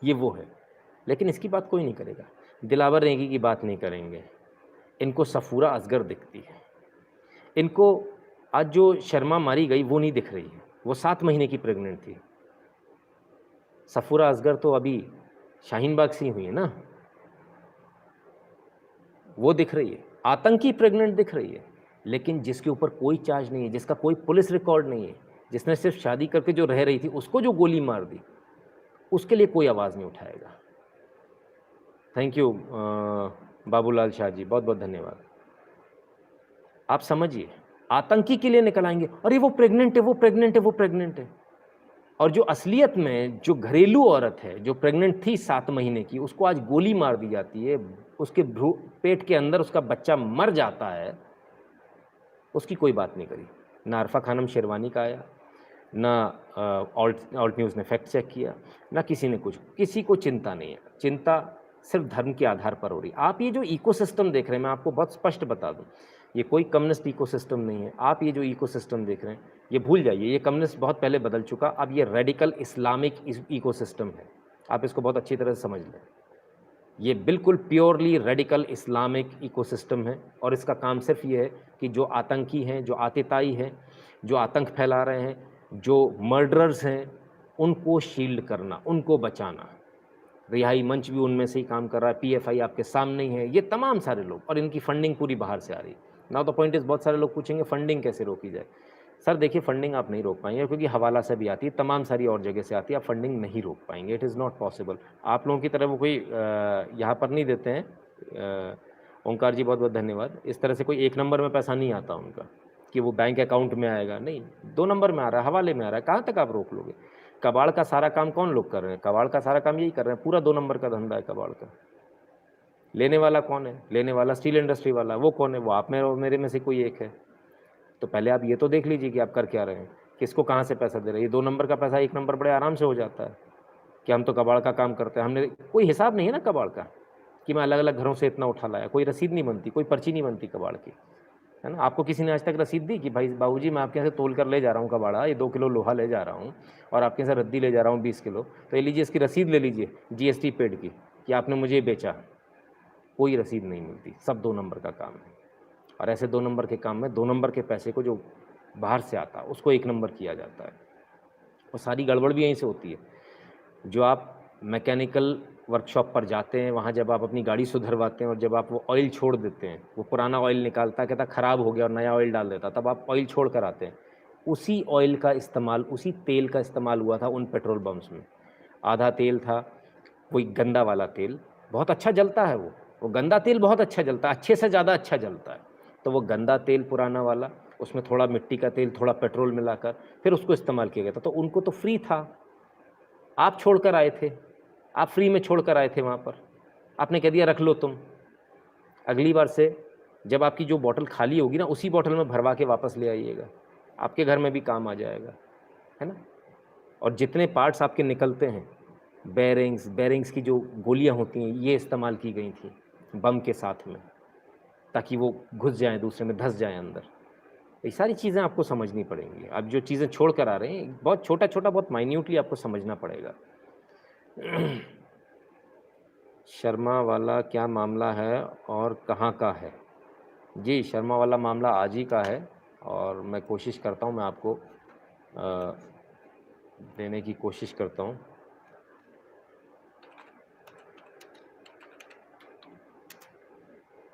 ये वो है, लेकिन इसकी बात कोई नहीं करेगा। दिलावर नेगी की बात नहीं करेंगे। इनको सफूरा असगर दिखती है। इनको आज जो शर्मा मारी गई वो नहीं दिख रही है, वो 7 महीने की प्रेग्नेंट थी। सफूरा असगर तो अभी शाहीन बाग से हुई है ना, वो दिख रही है। आतंकी प्रेग्नेंट दिख रही है, लेकिन जिसके ऊपर कोई चार्ज नहीं है, जिसका कोई पुलिस रिकॉर्ड नहीं है, जिसने सिर्फ शादी करके जो रह रही थी, उसको जो गोली मार दी, उसके लिए कोई आवाज़ नहीं उठाएगा। थैंक यू बाबूलाल शाह जी, बहुत बहुत धन्यवाद। आप समझिए, आतंकी के लिए निकल आएंगे, अरे वो प्रेग्नेंट है, वो प्रेग्नेंट है, वो प्रेग्नेंट है। और जो असलियत में जो घरेलू औरत है, जो प्रेग्नेंट थी 7 महीने की, उसको आज गोली मार दी जाती है, उसके पेट के अंदर उसका बच्चा मर जाता है, उसकी कोई बात नहीं करी। ना अरफा खानम शेरवानी का आया, ना ऑल्ट न्यूज़ ने फैक्ट चेक किया, ना किसी ने कुछ, किसी को चिंता नहीं है। चिंता सिर्फ धर्म के आधार पर हो रही। आप ये जो इकोसिस्टम देख रहे हैं, मैं आपको बहुत स्पष्ट बता दूं, ये कोई कम्युनिस्ट इकोसिस्टम नहीं है। आप ये जो इकोसिस्टम देख रहे हैं, ये भूल जाइए, ये कम्युनिस्ट बहुत पहले बदल चुका। अब ये रेडिकल इस्लामिक इकोसिस्टम है, आप इसको बहुत अच्छी तरह से समझ लें। ये बिल्कुल प्योरली रेडिकल इस्लामिक इकोसिस्टम है, और इसका काम सिर्फ ये है कि जो आतंकी हैं, जो आतिताई हैं, जो आतंक फैला रहे हैं, जो मर्डरर्स हैं, उनको शील्ड करना, उनको बचाना। रिहाई मंच भी उनमें से ही काम कर रहा है, PFI आपके सामने ही है, ये तमाम सारे लोग, और इनकी फंडिंग पूरी बाहर से आ रही है। नाउ द पॉइंट इज, बहुत सारे लोग पूछेंगे फंडिंग कैसे रोकी जाए। सर देखिए, फंडिंग आप नहीं रोक पाएंगे, क्योंकि हवाला से भी आती है, तमाम सारी और जगह से आती है, आप फंडिंग नहीं रोक पाएंगे। It is not possible. आप लोगों की तरह वो कोई यहाँ पर नहीं देते हैं। ओंकार जी बहुत बहुत धन्यवाद। इस तरह से कोई 1 नंबर में पैसा नहीं आता उनका कि वो बैंक अकाउंट में आएगा, नहीं, 2 नंबर में आ रहा है, हवाले में आ रहा है। कहाँ तक आप रोक लोगे? कबाड़ का सारा काम कौन लोग कर रहे हैं? कबाड़ का सारा काम यही कर रहे हैं, पूरा 2 नंबर का धंधा है कबाड़ का। लेने वाला कौन है? लेने वाला स्टील इंडस्ट्री वाला। वो कौन है? वो आप में और मेरे में से कोई एक है। तो पहले आप ये तो देख लीजिए कि आप कर क्या रहे हैं, किसको कहाँ से पैसा दे रहे हैं। ये 2 नंबर का पैसा 1 नंबर बड़े आराम से हो जाता है कि हम तो कबाड़ का काम करते हैं। हमने कोई हिसाब नहीं है ना कबाड़ का कि मैं अलग अलग घरों से इतना उठा लाया, कोई रसीद नहीं बनती, कोई पर्ची नहीं बनती कबाड़ की, है ना। आपको किसी ने आज तक रसीद दी कि भाई बाबूजी मैं आपके यहाँ से तोल कर ले जा रहा हूँ कबाड़ा, ये 2 किलो लोहा ले जा रहा हूँ और आपके यहाँ से रद्दी ले जा रहा हूँ 20 किलो, तो ये लीजिए इसकी रसीद ले लीजिए GST पेड की कि आपने मुझे बेचा। कोई रसीद नहीं मिलती, सब 2 नंबर का काम है। और ऐसे 2 नंबर के काम में 2 नंबर के पैसे को जो बाहर से आता है उसको 1 नंबर किया जाता है, और सारी गड़बड़ भी यहीं से होती है। जो आप मैकेनिकल वर्कशॉप पर जाते हैं, वहाँ जब आप अपनी गाड़ी सुधरवाते हैं और जब आप वो ऑयल छोड़ देते हैं, वो पुराना ऑयल निकालता है, कहता ख़राब हो गया और नया ऑयल डाल देता, तब आप ऑयल छोड़ कर आते हैं, उसी ऑयल का इस्तेमाल, उसी तेल का इस्तेमाल हुआ था उन पेट्रोल पंप्स में। आधा तेल था कोई गंदा वाला तेल, बहुत अच्छा जलता है वो गंदा तेल बहुत अच्छा जलता है, अच्छे से ज़्यादा अच्छा जलता है। तो वो गंदा तेल पुराना वाला, उसमें थोड़ा मिट्टी का तेल, थोड़ा पेट्रोल मिलाकर फिर उसको इस्तेमाल किया गया था। तो उनको तो फ्री था, आप छोड़ कर आए थे, आप फ्री में छोड़ कर आए थे वहाँ पर, आपने कह दिया रख लो तुम, अगली बार से जब आपकी जो बॉटल खाली होगी ना, उसी बॉटल में भरवा के वापस ले आइएगा, आपके घर में भी काम आ जाएगा, है ना। और जितने पार्ट्स आपके निकलते हैं, बेरिंग्स की जो गोलियां होती हैं, ये इस्तेमाल की गई थी बम के साथ में, ताकि वो घुस जाएं दूसरे में, धंस जाएं अंदर। ये सारी चीज़ें आपको समझनी पड़ेंगी। अब जो चीज़ें छोड़ कर आ रहे हैं, बहुत छोटा छोटा, बहुत माइन्यूटली आपको समझना पड़ेगा। शर्मा वाला क्या मामला है और कहाँ का है? जी, शर्मा वाला मामला आज ही का है, और मैं कोशिश करता हूँ, मैं आपको देने की कोशिश करता हूँ।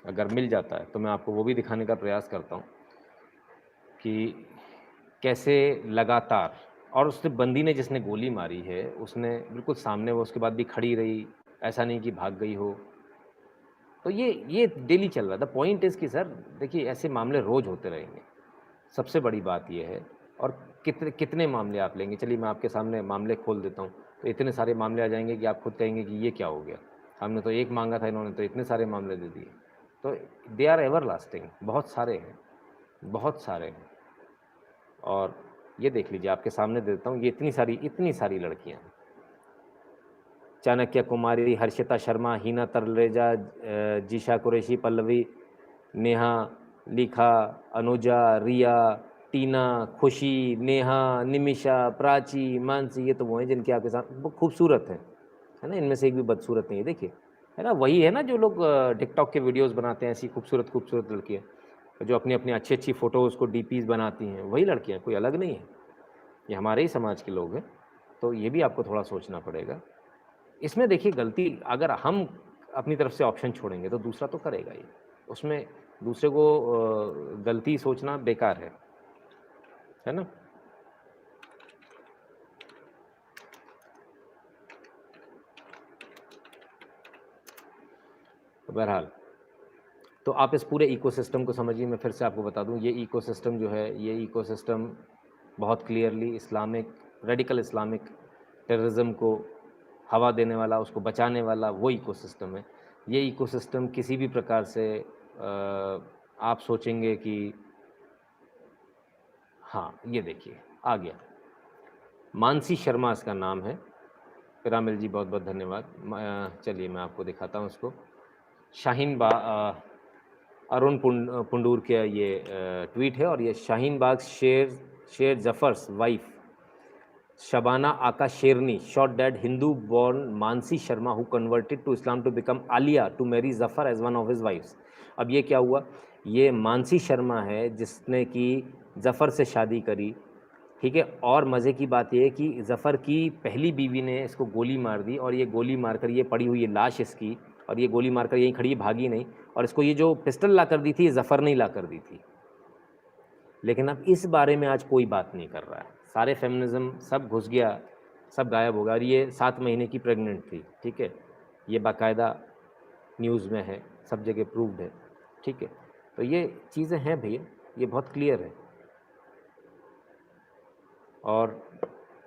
अगर मिल जाता है तो मैं आपको वो भी दिखाने का प्रयास करता हूँ कि कैसे लगातार, और उसने बंदी ने जिसने गोली मारी है, उसने बिल्कुल सामने वो उसके बाद भी खड़ी रही, ऐसा नहीं कि भाग गई हो। तो ये डेली चल रहा था। पॉइंट इज़ कि सर देखिए, ऐसे मामले रोज़ होते रहेंगे, सबसे बड़ी बात ये है। और कितने कितने मामले आप लेंगे? चलिए मैं आपके सामने मामले खोल देता हूँ, तो इतने सारे मामले आ जाएंगे कि आप खुद कहेंगे कि ये क्या हो गया, हमने तो एक मांगा था, इन्होंने तो इतने सारे मामले दे दिए। तो दे आर एवर लास्टिंग, बहुत सारे हैं, बहुत सारे हैं। और ये देख लीजिए, आपके सामने दे देता हूँ, ये इतनी सारी लड़कियाँ, चाणक्य कुमारी, हर्षिता शर्मा, हिना तलरेजा, जीशा कुरैशी, पल्लवी, नेहा, लिखा, अनुजा, रिया, टीना, खुशी, नेहा, निमिषा, प्राची, मानसी, ये तो वो हैं जिनके आपके साथ वो खूबसूरत है ना, इनमें से एक भी बदसूरत नहीं है। देखिए, है ना, वही है ना जो लोग टिकटॉक के वीडियोस बनाते हैं, ऐसी खूबसूरत खूबसूरत लड़कियाँ जो अपनी अपनी अच्छी अच्छी फ़ोटोज़ को डीपीज बनाती हैं, वही लड़कियाँ, कोई अलग नहीं है, ये हमारे ही समाज के लोग हैं। तो ये भी आपको थोड़ा सोचना पड़ेगा। इसमें देखिए, गलती अगर हम अपनी तरफ से ऑप्शन छोड़ेंगे तो दूसरा तो करेगा ही, उसमें दूसरे को गलती सोचना बेकार है ना। तो बहरहाल, तो आप इस पूरे इकोसिस्टम को समझिए। मैं फिर से आपको बता दूं, ये इकोसिस्टम जो है, ये इकोसिस्टम बहुत clearly Islamic, radical Islamic terrorism को हवा देने वाला, उसको बचाने वाला वो इकोसिस्टम है। ये इकोसिस्टम किसी भी प्रकार से आप सोचेंगे कि हाँ, ये देखिए आ गया, मानसी शर्मा इसका नाम है। पिरामिल जी बहुत बहुत धन्यवाद। चलिए मैं आपको दिखाता हूँ उसको। शाहीन बाग, अरुण पुंडूर के ये ट्वीट है, और ये शाहीन बाग शेर जफर्स वाइफ शबाना आका शेरनी shot dead Hindu born Mansi Sharma who converted to Islam to become Alia to marry Zafar as one of his wives। अब ये क्या हुआ? ये मानसी शर्मा है जिसने कि जफ़र से शादी करी, ठीक है। और मज़े की बात ये है कि जफ़र की पहली बीवी ने इसको गोली मार दी, और ये गोली मारकर, ये पड़ी हुई है लाश इसकी, और ये गोली मारकर यहीं खड़ी, भागी नहीं। और इसको ये जो पिस्टल ला कर दी थी, ये जफ़र ने ला कर दी थी। लेकिन अब इस बारे में आज कोई बात नहीं कर रहा है, सारे फेमिनिज़्म सब घुस गया, सब गायब हो गया। और ये 7 महीने की प्रेग्नेंट थी, ठीक है, ये बाकायदा न्यूज़ में है, सब जगह प्रूव्ड है, ठीक है। तो ये चीज़ें हैं भैया, ये बहुत क्लियर है। और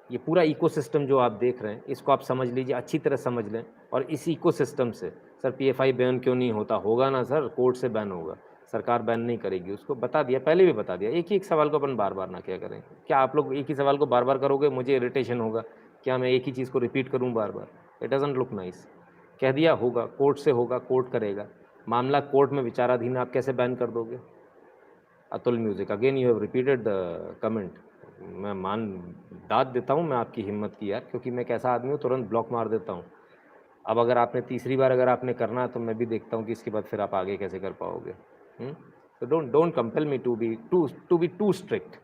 ये पूरा इकोसिस्टम जो आप देख रहे हैं, इसको आप समझ लीजिए, अच्छी तरह समझ लें। और इस इकोसिस्टम से सर पीएफआई बैन क्यों नहीं होता? होगा ना सर, कोर्ट से बैन होगा, सरकार बैन नहीं करेगी उसको, बता दिया, पहले भी बता दिया। एक ही एक सवाल को अपन बार बार ना क्या करें। क्या आप लोग एक ही सवाल को बार बार करोगे? मुझे इरिटेशन होगा। क्या मैं एक ही चीज़ को रिपीट करूँ बार बार? It doesn't look nice. कह दिया होगा, कोर्ट से होगा, कोर्ट करेगा, मामला कोर्ट में विचाराधीन, आप कैसे बैन कर दोगे? Atul music, again you have repeated the comment. मैं दाद देता हूँ मैं आपकी हिम्मत की यार, क्योंकि मैं कैसा आदमी हूँ, तुरंत ब्लॉक मार देता हूँ। अब अगर आपने तीसरी बार अगर आपने करना है, तो मैं भी देखता हूँ कि इसके बाद फिर आप आगे कैसे कर पाओगे। तो don't compel me to be too strict,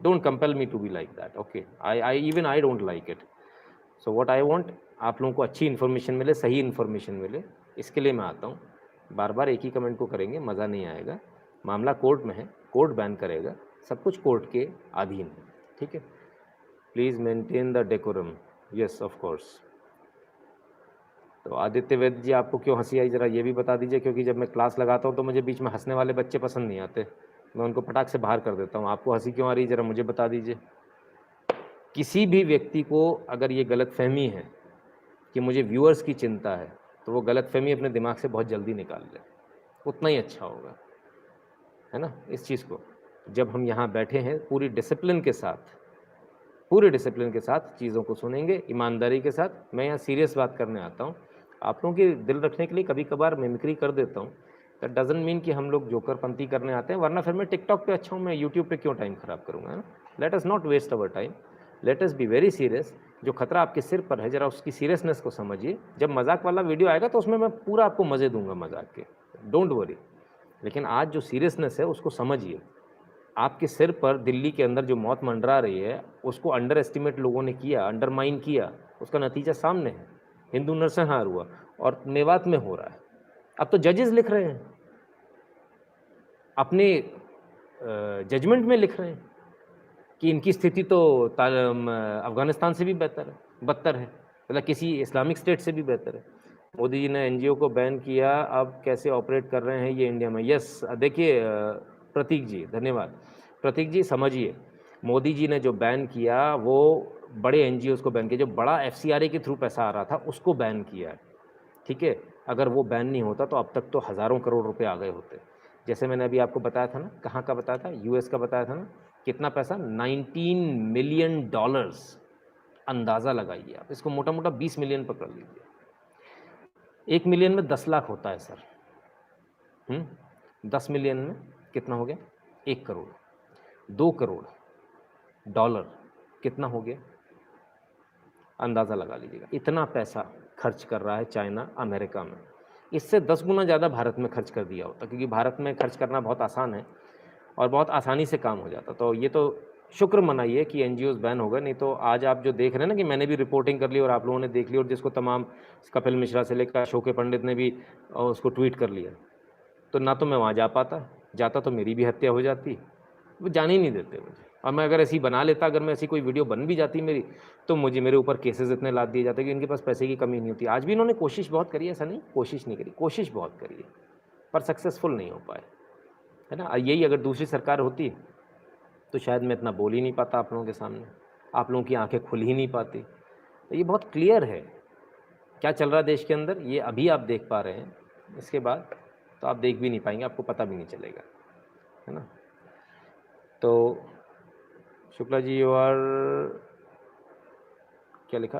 don't compel me to be like that, okay. I don't like it. So what I want, आप लोगों को अच्छी इन्फॉर्मेशन मिले, सही इन्फॉर्मेशन मिले, इसके लिए मैं आता हूँ। बार बार एक ही कमेंट को करेंगे, मज़ा नहीं आएगा। मामला कोर्ट में है, कोर्ट बैन करेगा, सब कुछ कोर्ट के अधीन है, ठीक है। Please maintain the decorum, yes of course. तो आदित्य वैद्य जी, आपको क्यों हंसी आई ज़रा ये भी बता दीजिए, क्योंकि जब मैं क्लास लगाता हूँ तो मुझे बीच में हंसने वाले बच्चे पसंद नहीं आते, मैं उनको फटाक से बाहर कर देता हूँ। आपको हंसी क्यों आ रही है ज़रा मुझे बता दीजिए। किसी भी व्यक्ति को अगर ये गलतफहमी है कि मुझे व्यूअर्स की चिंता है, तो वो गलतफहमी अपने दिमाग से बहुत जल्दी निकाल ले, उतना ही अच्छा होगा, है ना। इस चीज़ को जब हम यहाँ बैठे हैं पूरी डिसिप्लिन के साथ, पूरे डिसिप्लिन के साथ चीज़ों को सुनेंगे, ईमानदारी के साथ। मैं यहाँ सीरियस बात करने आता हूँ, आप लोगों की दिल रखने के लिए कभी कभार मिमिक्री कर देता हूँ। दैट डजंट मीन कि हम लोग जोकरपंती करने आते हैं, वरना फिर मैं टिकटॉक पे अच्छा हूँ, मैं यूट्यूब पे क्यों टाइम खराब करूँगा, है ना। Let us not waste our time, let us be very serious. जो खतरा आपके सिर पर है, ज़रा उसकी सीरियसनेस को समझिए। जब मजाक वाला वीडियो आएगा तो उसमें मैं पूरा आपको मज़े दूंगा मजाक के, डोंट वरी। लेकिन आज जो सीरियसनेस है उसको समझिए। आपके सिर पर दिल्ली के अंदर जो मौत मंडरा रही है, उसको अंडर एस्टिमेट लोगों ने किया, अंडरमाइन किया, उसका नतीजा सामने है। हिंदू नरसंहार हुआ और मेवात में हो रहा है। अब तो जजेस लिख रहे हैं, अपने जजमेंट में लिख रहे हैं कि इनकी स्थिति तो अफगानिस्तान से भी बेहतर है, बदतर है, मतलब किसी इस्लामिक स्टेट से भी बेहतर है। मोदी जी ने एनजीओ को बैन किया, अब कैसे ऑपरेट कर रहे हैं ये इंडिया में। यस, देखिए प्रतीक जी, धन्यवाद। प्रतीक जी समझिए, मोदी जी ने जो बैन किया वो बड़े एनजीओ को बैन किया, जो बड़ा एफसीआरए के थ्रू पैसा आ रहा था उसको बैन किया है, ठीक है। अगर वो बैन नहीं होता तो अब तक तो हज़ारों करोड़ रुपए आ गए होते। जैसे मैंने अभी आपको बताया था ना, कहाँ का बताया था, यूएस का बताया था ना, कितना पैसा, 19 मिलियन डॉलर्स। अंदाज़ा लगाइए आप, इसको मोटा मोटा 20 मिलियन पकड़ लीजिए। 1 मिलियन में 10 लाख होता है सर। 10 मिलियन में कितना हो गया, 1 करोड़। 2 करोड़ डॉलर कितना हो गया, अंदाज़ा लगा लीजिएगा। इतना पैसा खर्च कर रहा है चाइना अमेरिका में, इससे 10 गुना ज़्यादा भारत में खर्च कर दिया होता, क्योंकि भारत में खर्च करना बहुत आसान है और बहुत आसानी से काम हो जाता। तो ये तो शुक्र मनाइए कि एनजीओज बैन हो गए, नहीं तो आज आप जो देख रहे हैं ना कि मैंने भी रिपोर्टिंग कर ली और आप लोगों ने देख ली, और जिसको तमाम कपिल मिश्रा से लेकर अशोक पंडित ने भी उसको ट्वीट कर लिया, तो ना तो मैं वहाँ जा पाता, जाता तो मेरी भी हत्या हो जाती। वो जाने ही नहीं देते मुझे, और मैं अगर ऐसी बना लेता, अगर मैं ऐसी कोई वीडियो बन भी जाती मेरी, तो मुझे मेरे ऊपर केसेस इतने लाद दिए जाते कि इनके पास पैसे की कमी नहीं होती। आज भी इन्होंने कोशिश बहुत करी है, ऐसा नहीं कोशिश नहीं करी, कोशिश बहुत करी है, पर सक्सेसफुल नहीं हो पाए, है ना। यही अगर दूसरी सरकार होती तो शायद मैं इतना बोल ही नहीं पाता आप लोगों के सामने, आप लोगों की आंखें खुल ही नहीं पाती। तो ये बहुत क्लियर है क्या चल रहा है देश के अंदर, ये अभी आप देख पा रहे हैं, इसके बाद तो आप देख भी नहीं पाएंगे, आपको पता भी नहीं चलेगा, है ना। तो शुक्ला जी, यू आर, क्या लिखा,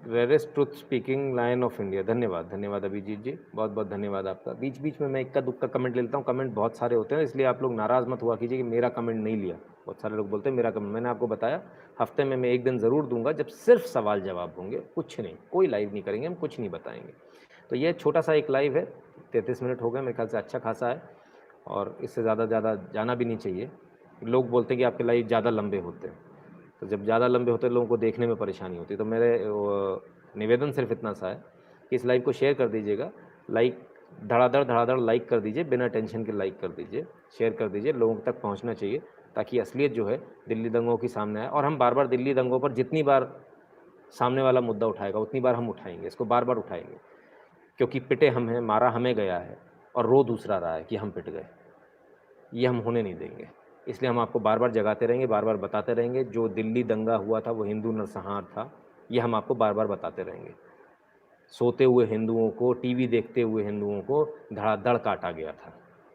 rarest truth speaking lion of India. धन्यवाद, धन्यवाद अभिजीत जी, बहुत बहुत धन्यवाद आपका। बीच बीच में मैं इक्का दुक्का कमेंट ले लेता हूँ, कमेंट बहुत सारे होते हैं, इसलिए आप लोग नाराज़ मत हुआ कीजिए कि मेरा कमेंट नहीं लिया। बहुत सारे लोग बोलते हैं मेरा कमेंट, मैंने आपको बताया हफ्ते में मैं एक दिन ज़रूर दूंगा जब सिर्फ सवाल जवाब होंगे, कुछ नहीं, कोई लाइव नहीं करेंगे हम, कुछ नहीं बताएंगे। तो ये छोटा सा एक लाइव है, 33 मिनट हो गए मेरे ख्याल से, अच्छा खासा है, और इससे ज़्यादा जाना भी नहीं चाहिए। लोग बोलते हैं कि आपके लाइव ज़्यादा लंबे होते हैं, तो जब ज़्यादा लंबे होते हैं लोगों को देखने में परेशानी होती है। तो मेरे निवेदन सिर्फ इतना सा है कि इस लाइव को शेयर कर दीजिएगा, लाइक धड़ाधड़ लाइक कर दीजिए, बिना टेंशन के लाइक कर दीजिए, शेयर कर दीजिए, लोगों तक पहुंचना चाहिए, ताकि असलियत जो है दिल्ली दंगों की सामने आए। और हम बार बार दिल्ली दंगों पर जितनी बार सामने वाला मुद्दा उठाएगा उतनी बार हम उठाएंगे, इसको बार बार उठाएंगे, क्योंकि पिटे हम हैं, मारा हमें गया है, और रो दूसरा रहा है कि हम पिट गए, ये हम होने नहीं देंगे। इसलिए हम आपको बार बार जगाते रहेंगे, बार बार बताते रहेंगे, जो दिल्ली दंगा हुआ था वो हिंदू नरसंहार था, ये हम आपको बार बार बताते रहेंगे। सोते हुए हिंदुओं को, टीवी देखते हुए हिंदुओं को धड़ाधड़ काटा गया था,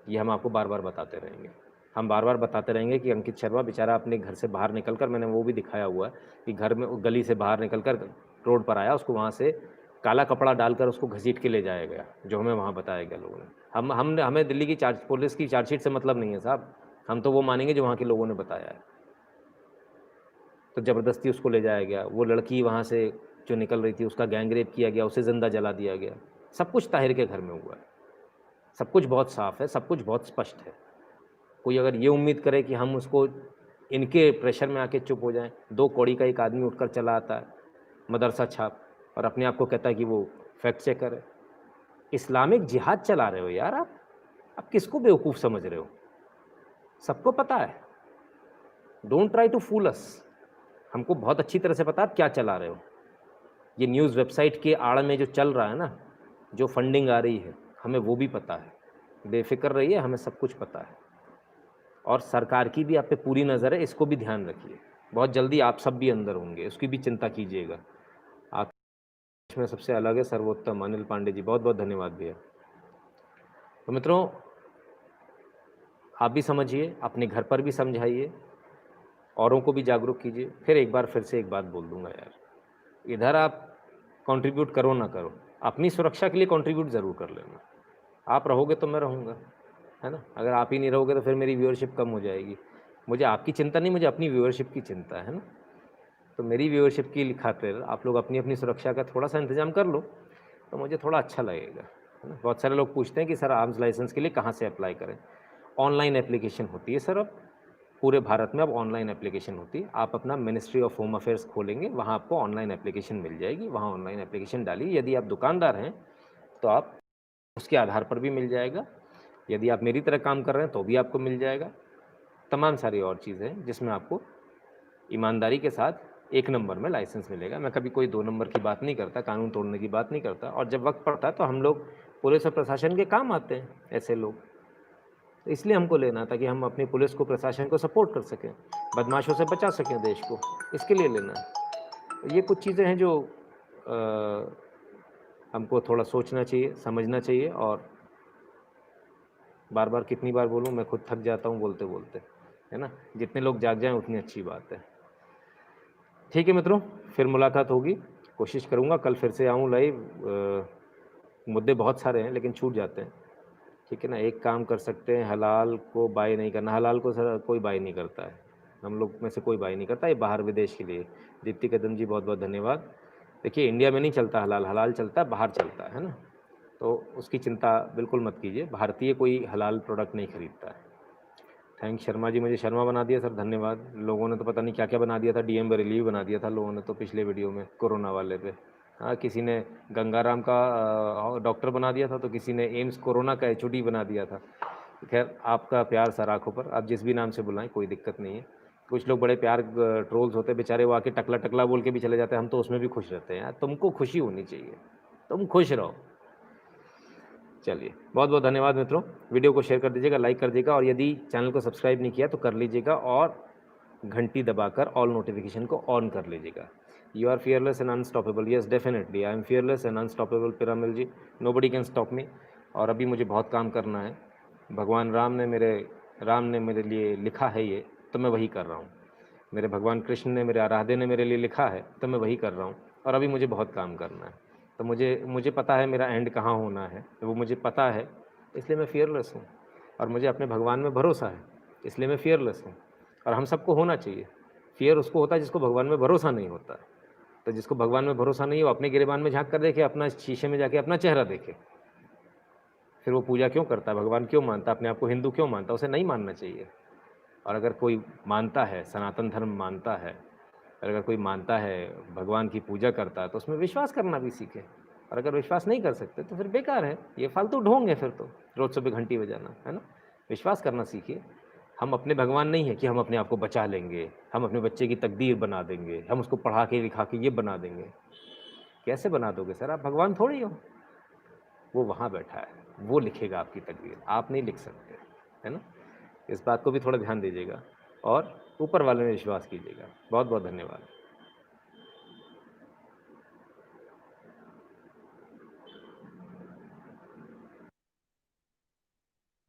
ये हम आपको बार बार बताते रहेंगे। हम बार बार बताते रहेंगे कि अंकित शर्मा बेचारा अपने घर से बाहर निकलकर, मैंने वो भी दिखाया हुआ है कि घर में गली से बाहर निकलकर रोड पर आया, उसको वहाँ से काला कपड़ा डालकर उसको घसीट के ले जाया गया, जो हमें वहाँ बताया गया लोगों ने। हमें दिल्ली की पुलिस की चार्जशीट से मतलब नहीं है साहब, हम तो वो मानेंगे जो वहाँ के लोगों ने बताया है। तो ज़बरदस्ती उसको ले जाया गया, वो लड़की वहाँ से जो निकल रही थी उसका गैंग रेप किया गया, उसे ज़िंदा जला दिया गया। सब कुछ ताहिर के घर में हुआ है, सब कुछ बहुत साफ़ है, सब कुछ बहुत स्पष्ट है। कोई अगर ये उम्मीद करे कि हम उसको इनके प्रेशर में आके चुप हो जाएं, 2 कौड़ी का एक आदमी उठकर चला आता है मदरसा छाप, और अपने आप को कहता है कि वो फैक्ट चेकर है। इस्लामिक जिहाद चला रहे हो यार आप किसको बेवकूफ़ समझ रहे हो, सबको पता है। डोंट ट्राई टू फूल अस, हमको बहुत अच्छी तरह से पता है आप क्या चला रहे हो। ये न्यूज़ वेबसाइट के आड़ में जो चल रहा है ना, जो फंडिंग आ रही है, हमें वो भी पता है। बेफ़िक्र रहिए, हमें सब कुछ पता है और सरकार की भी आप पे पूरी नज़र है, इसको भी ध्यान रखिए। बहुत जल्दी आप सब भी अंदर होंगे, उसकी भी चिंता कीजिएगा। आप में सबसे अलग है सर्वोत्तम अनिल पांडे जी, बहुत-बहुत धन्यवाद भैया। तो मित्रों, आप भी समझिए, अपने घर पर भी समझाइए, औरों को भी जागरूक कीजिए। फिर से एक बात बोल दूँगा यार, इधर आप कंट्रीब्यूट करो ना करो, अपनी सुरक्षा के लिए कंट्रीब्यूट ज़रूर कर लेना। आप रहोगे तो मैं रहूँगा, है ना? अगर आप ही नहीं रहोगे तो फिर मेरी व्यूअरशिप कम हो जाएगी। मुझे आपकी चिंता नहीं, मुझे अपनी व्यूअरशिप की चिंता है ना? तो मेरी व्यूअरशिप की खातिर आप लोग अपनी-अपनी सुरक्षा का थोड़ा-सा इंतज़ाम कर लो, तो मुझे थोड़ा अच्छा लगेगा, है ना? बहुत सारे लोग पूछते हैं कि सर आर्म्स लाइसेंस के लिए कहाँ से अप्लाई करें? ऑनलाइन एप्लीकेशन होती है सर अब, पूरे भारत में अब ऑनलाइन एप्लीकेशन होती है। आप अपना मिनिस्ट्री ऑफ होम अफेयर्स खोलेंगे, वहाँ आपको ऑनलाइन एप्लीकेशन मिल जाएगी, वहाँ ऑनलाइन एप्लीकेशन डालिए। यदि आप दुकानदार हैं, तो आप उसके आधार पर भी मिल जाएगा। यदि आप मेरी तरह काम कर रहे हैं, तो भी आपको मिल जाएगा। तमाम सारी और चीज़ें हैं, जिसमें आपको ईमानदारी के साथ 1 नंबर में लाइसेंस मिलेगा। मैं कभी कोई 2 नंबर की बात नहीं करता, कानून तोड़ने की बात नहीं करता और जब वक़्त पड़ता है, तो हम लोग पुलिस और प्रशासन के काम आते हैं, ऐसे लोग। तो इसलिए हमको लेना है ताकि हम अपनी पुलिस को, प्रशासन को सपोर्ट कर सकें, बदमाशों से बचा सकें देश को, इसके लिए लेना है। तो ये कुछ चीज़ें हैं जो हमको थोड़ा सोचना चाहिए, समझना चाहिए और बार-बार कितनी बार बोलूँ, मैं खुद थक जाता हूँ बोलते-बोलते, है ना? जितने लोग जाग जाएँ उतनी अच्छी बात है। ठीक है मित्रों, फिर मुलाकात होगी, कोशिश करूँगा कल फिर से आऊँ लाइव। मुद्दे बहुत सारे हैं लेकिन छूट जाते हैं, ठीक है ना? एक काम कर सकते हैं, हलाल को बाय नहीं करना, हलाल को सर कोई बाय नहीं करता है, हम लोग में से कोई बाय नहीं करता, ये बाहर विदेश के लिए। दीप्ति कदम जी बहुत-बहुत धन्यवाद। देखिए इंडिया में नहीं चलता हलाल, हलाल चलता है बाहर चलता है ना? तो उसकी चिंता बिल्कुल मत कीजिए, भारतीय कोई हलाल प्रोडक्ट नहीं खरीदता है। थैंक शर्मा जी, मुझे शर्मा बना दिया सर, धन्यवाद। लोगों ने तो पता नहीं क्या-क्या बना दिया था, डीएम बरेली भी बना दिया था लोगों ने तो पिछले वीडियो में कोरोना वाले पे। हाँ, किसी ने गंगाराम का डॉक्टर बना दिया था, तो किसी ने एम्स कोरोना का एचओडी बना दिया था। खैर आपका प्यार सर आँखों पर, आप जिस भी नाम से बुलाएँ कोई दिक्कत नहीं है। कुछ लोग बड़े प्यार ट्रोल्स होते हैं बेचारे, वो आके टकला-टकला बोल के भी चले जाते हैं, हम तो उसमें भी खुश रहते हैं यार, तुमको खुशी होनी चाहिए, तुम खुश रहो। चलिए, बहुत-बहुत धन्यवाद मित्रों। वीडियो को शेयर कर दीजिएगा, लाइक कर दीजिएगा और यदि चैनल को सब्सक्राइब नहीं किया तो कर लीजिएगा और घंटी दबाकर ऑल नोटिफ़िकेशन को ऑन कर लीजिएगा। You are fearless and unstoppable, yes definitely I am fearless and unstoppable Piramal ji, nobody can stop me. और अभी मुझे बहुत काम करना है। भगवान राम ने मेरे लिए लिखा है ये, तो मैं वही कर रहा हूँ। मेरे भगवान कृष्ण ने, मेरे आराध्य ने मेरे लिए लिखा है, तो मैं वही कर रहा हूँ और अभी मुझे बहुत काम करना है। तो मुझे मुझे पता है मेरा एंड कहाँ होना है, तो वो मुझे पता है, इसलिए मैं फ़ियरलेस हूँ और मुझे अपने भगवान में भरोसा है, इसलिए मैं फ़ियरलेस हूँ और हम सबको होना चाहिए। फ़ियर उसको होता है जिसको भगवान में भरोसा नहीं होता है। तो जिसको भगवान में भरोसा नहीं है, वो अपने गिरेबान में झाँक कर देखे, अपना शीशे में जाके अपना चेहरा देखे। फिर वो पूजा क्यों करता है, भगवान क्यों मानता है, अपने आप को हिंदू क्यों मानता है? उसे नहीं मानना चाहिए। और अगर कोई मानता है, सनातन धर्म मानता है, और अगर कोई मानता है, भगवान की पूजा करता है, तो उसमें विश्वास करना भी सीखे। और अगर विश्वास नहीं कर सकते तो फिर बेकार है, ये फालतू ढोंग है फिर तो, रोज़ सुबह घंटी बजाना, है ना? विश्वास करना सीखिए। हम अपने भगवान नहीं है कि हम अपने आप को बचा लेंगे, हम अपने बच्चे की तकदीर बना देंगे, हम उसको पढ़ा के लिखा के ये बना देंगे। कैसे बना दोगे सर? आप भगवान थोड़ी हो। वो वहाँ बैठा है, वो लिखेगा आपकी तकदीर, आप नहीं लिख सकते, है ना? इस बात को भी थोड़ा ध्यान दीजिएगा और ऊपर वाले में विश्वास कीजिएगा। बहुत-बहुत धन्यवाद।